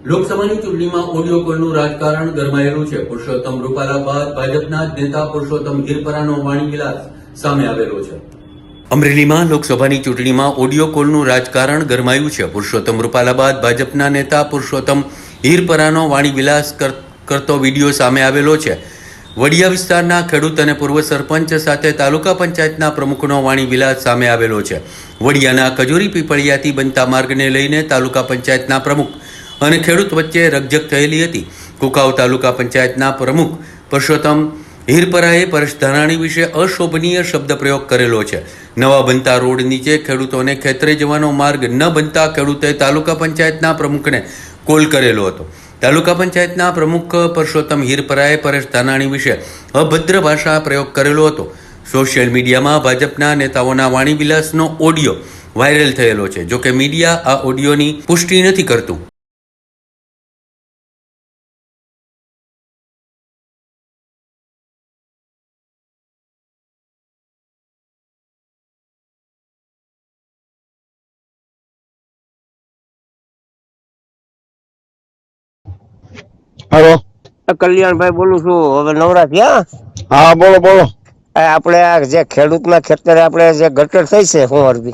લોકસભાની ચૂંટણીમાં ઓડિયો કોલનું રાજકારણ ગરમાયેલું છે. પુરુષોત્તમ રૂપાલા બાદ ભાજપના જ નેતા પુરુષોત્તમ હિરપરાનો વાણીવિલાસ સામે આવેલો છે. અમરેલીમાં લોકસભાની ચૂંટણીમાં ઓડિયો કોલનું રાજકારણ ગરમાયું છે. પુરુષોત્તમ રૂપાલા બાદ ભાજપના નેતા પુરુષોત્તમ હિરપરાનો વાણીવિલાસ કરતો વિડીયો સામે આવેલો છે. વડિયા વિસ્તારના ખેડૂત અને પૂર્વ સરપંચ સાથે તાલુકા પંચાયતના પ્રમુખનો વાણીવિલાસ સામે આવેલો છે. વડિયાના ખજૂરી પીપળિયાથી બનતા માર્ગને લઈને તાલુકા પંચાયતના પ્રમુખ અને ખેડૂત વચ્ચે રકઝક થયેલી હતી. કુકાવ તાલુકા પંચાયતના પ્રમુખ પુરુષોત્તમ હિરપરાએ પરેશ ધાનાણી વિશે અશોભનીય શબ્દ પ્રયોગ કરેલો છે. નવા બનતા રોડ નીચે ખેડૂતોને ખેતરે જવાનો માર્ગ ન બનતા ખેડૂતે તાલુકા પંચાયતના પ્રમુખને કોલ કરેલો હતો. તાલુકા પંચાયતના પ્રમુખ પુરુષોત્તમ હિરપરાએ પરેશ ધાનાણી વિશે અભદ્ર ભાષા પ્રયોગ કરેલો હતો. સોશિયલ મીડિયામાં ભાજપના નેતાઓના વાણીવિલાસનો ઓડિયો વાયરલ થયેલો છે. જોકે મીડિયા આ ઓડિયોની પુષ્ટિ નથી કરતું. હેલો, કલ્યાણભાઈ બોલું છું. હવે નવરા થયા? હા બોલો બોલો. આપણે આ જે ખેડૂતના ખેતરે આપણે જે ગટર થઈ છે હુંવરથી,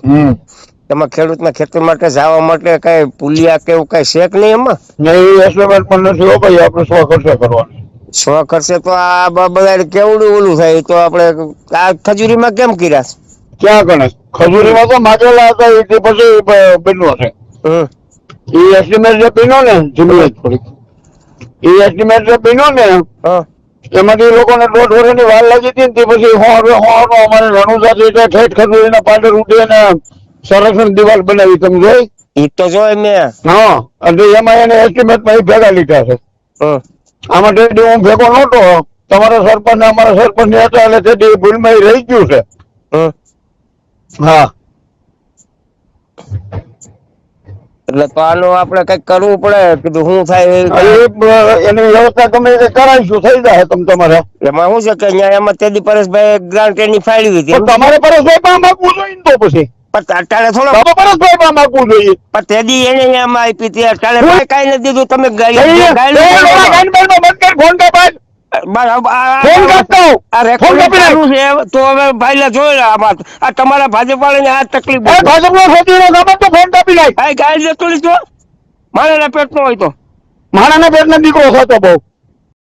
એમાં ખેડૂતના ખેતર માટે જવા માટે કઈ પુલિયા કે એવું કઈ શેક નહીં એમાં? નહીં, એસ્ટિમેટ પણ નથી હો ભાઈ, આપણે 100 ખર્ચે કરવાની. 100 ખર્ચે તો આ બધા કેવડું ઓલું થાય. તો આપણે આ ખજૂરીમાં કેમ કર્યા? ક્યાં ગણે ખજૂરીમાં તો માગેલા હતા, એ પછી બન્યો છે. એ એસ્ટિમેટ જે બન્યો ને જમીન થોડીક, એ એસ્ટિમેટ જે બન્યો ને એમાંથી લોકોને 1.5 વર્ષની વાર લાગી હતી ને તે પછી અમારે રણુજાથી ઠેઠ ખજૂરીના પાદર ઉઠે ને સંરક્ષણ દિવાલ બનાવી. તમે જોઈ? એ તો જોઈ મેં. હા, અને એમાં એને એસ્ટિમેટમાં ભેગા લીધા છે. આમાં તેથી હું ભેગો નહોતો, તમારા સરપંચ અમારા સરપંચ હતા એટલે તેથી ભૂલમાં રહી ગયું છે. હા, એટલે તો આનું આપણે કઈક કરવું પડે. કીધું શું થાય એની વ્યવસ્થા તમે કરાવીશું, થઈ જાય તમે તમારે. એમાં શું છે કે અહીંયા એમાં તેદી પરેશભાઈ ગ્રાન્ટ એની ફાળવી હતી. તમારે પરેશભાઈ પણ માગવું જોઈએ ને તો પછી અત્યારે થોડો પરેશભાઈ પણ માગવું જોઈએ. પણ તેદી એને એમાં આપી હતી, અત્યારે કઈ નથી દીધું. તમે ફોન તો હવે ભાઈ જોઈ આમાં આ તમારા ભાજપ વાળાને આ તકલીફ. ભાજપનો તો ફોન કાપી નાખ. ગાય જતો લીધો મારા પેટ નો હોય તો મારાના પેટ ના દીકરો થતો બહુ.